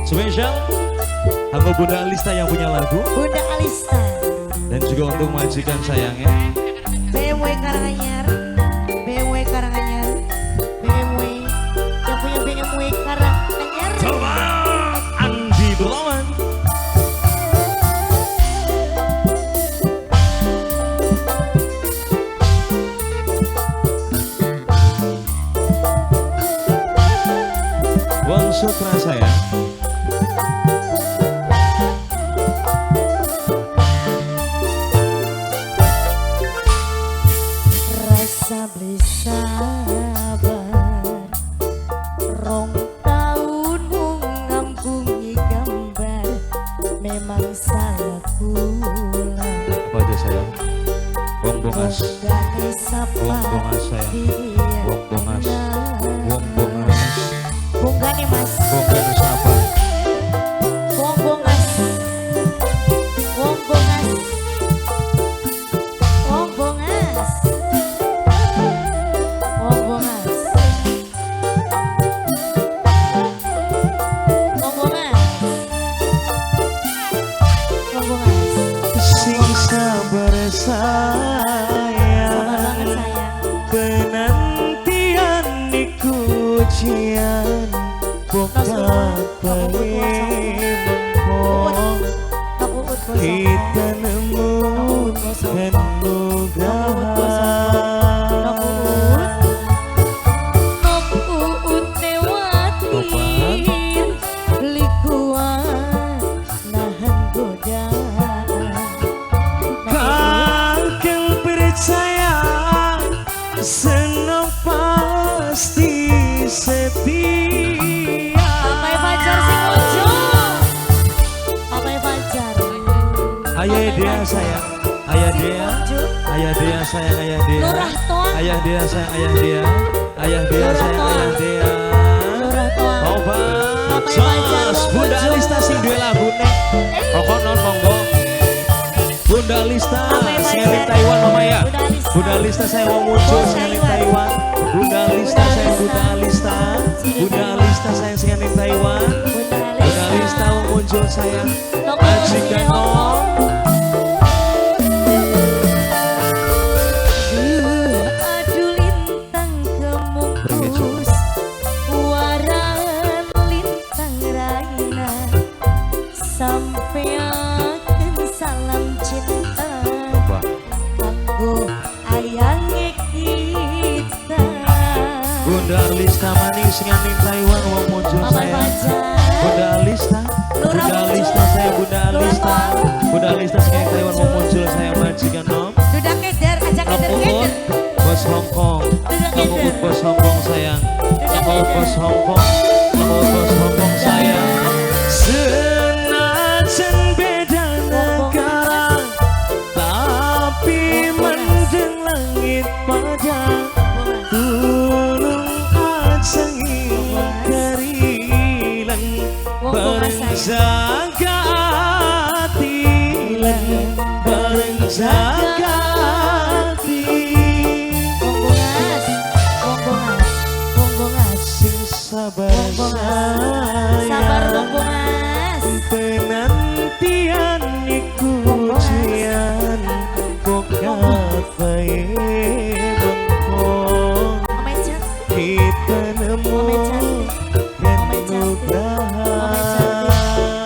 Spesial Hanggo Bunda Alista yang punya lagu. Bunda Alista. Dan juga untuk majikan sayangnya. BMW Karanganyar. BMW Karanganyar. BMW yang punya BMW Karanganyar. Selamat Andi Berlawan. One Sutra saya. Rasa beli sabar rong tahun ngampungi gambar memang salah kula. Apa aja saya? Wong bongas. Wong bongas saya. Wong bongas. Wong bongas. Bonggane mas. Bongas siapa? Wong bongas. Wong bongas. Wong bongas. Wong bongas. Wong bongas. Wong bongas. Sing sabar sayang. Penantian niku ujian. Bukan pemengkong kita nemu dan nugrahan. Nopuut newatin beli kuat nahan godaan. Kakang percaya senang pasti setia. Ayah dia sayang, ayah dia, ayah dia sayang, ayah dia, ayah dia sayang, ayah dia, ayah dia sayang, ayah dia. Obat, sos, Bunda Alista sing duwe lagune. Rokok non monggo. Bunda Alista, sing Taiwan mama ya. Bunda Alista saya mau muncul sing Taiwan. Bunda Alista saya Bunda Alista. Bunda Alista saya sing Taiwan. Bunda Alista mau muncul saya. Majikan nom. Sampeaken salam cinta kanggo ayange kita. Bunda Alista manis nganing Taiwan wong muncul saya. Bunda Alista, Bunda Alista saya Bunda Alista. Bunda Alista sing Taiwan wong muncul saya majikan nom. Duda keder ajak keder. Bos Hongkong. Kamu bos Hongkong sayang. Kamu bos Hongkong. Kamu bos Hongkong sayang. Senajan beda negara, tapi mendeng langit padang. Tulung ajeng karilan bareng jaga hati, bareng jaga hati. Wong bongas, Sing sabar sabar wong bongas. Penantian iku ujian bokat bae bengkong kita nemu dan nugrahan.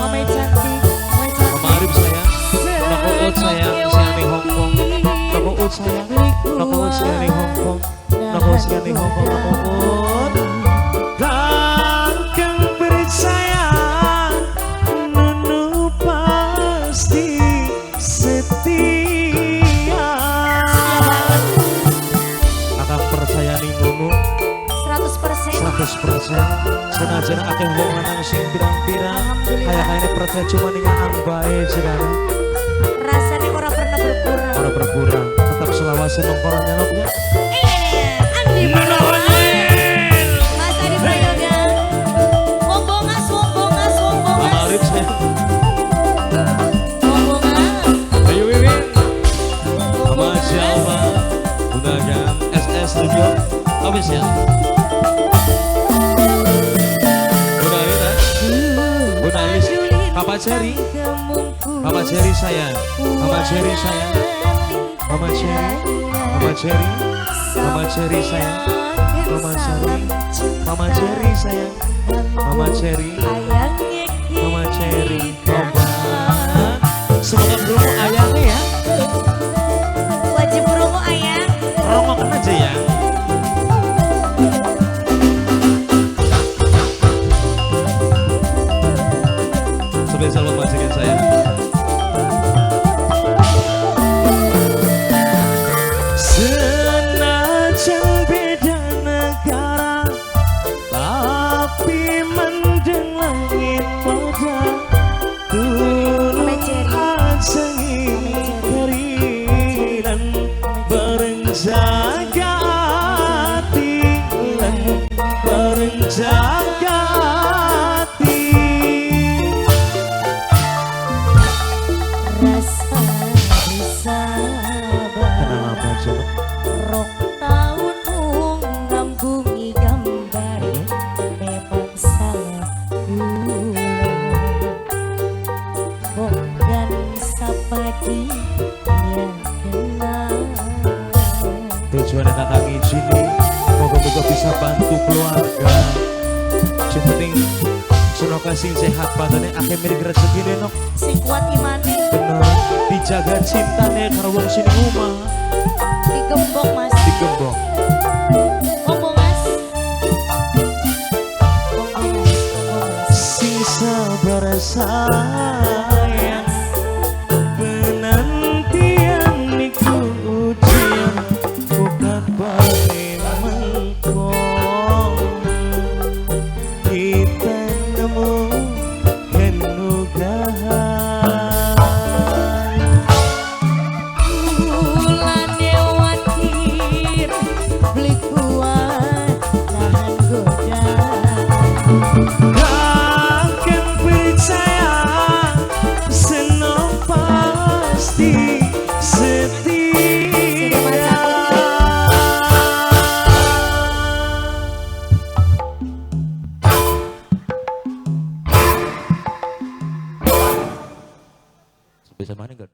Mama Arif sayang, Noko Ut sayang, siani Hongkong. Noko Ut sayang, Noko Ut siani Hongkong. Noko Ut siani Hongkong, Noko Ut. Kakang percaya Nunu pasti setia. Kakang percaya nih Nunu 100%. Senajan akeh wong lanang sing pirang-pirang kaya-kayane percaya cuma ningali bae segala. Rasanya ora pernah berkurang. Ora berkurang, tetap selawase nongkoran nyeloknya. Andi Prayoga. Mas Andi Prayoga. Wong bongas. Mama Arif saya. Wong bongas. Ayo Wiwin. Mama Jalma. Gunakan SS Studio Official. Bunda Mama Cherry, Mama Cherry sayang, Mama Cherry sayang, Mama Cherry, Mama Cherry, Mama Cherry sayang, Mama Cherry, Mama Cherry sayang, Mama Cherry, Mama Cherry, obat. Semoga berumur ayahnya ya. Wajib berumur ayang. Rongokan aja ya. Spesial buat majikan saya. Senajan beda negara, tapi mendeng langit pada turun sengit kerilan bareng jaga hati lan bareng jaga hati. Rasa bersabar. Kenapa Jok? Rok tahun ngambungi gambar memang salahku. Bukan sapadi yang kenal. Tujuannya kakak ngijini, moga-moga bisa bantu keluarga. Yang penting Suno kasih sehat badannya, akhir milik rezeki deh nok. Sing kuat imane. Bener, dijaga cintanya karo wong sini rumah. Digembok mas. Digembok. Ngomong mas. Ngomong mas. Sing sabar sayang, penantian niku ujian, bukan paling mengkong. Kita nemu kenugrahan. Bulan wakir beli kuat nahan godaan. Akan percaya senang pasti setia. Bisa mana enggak?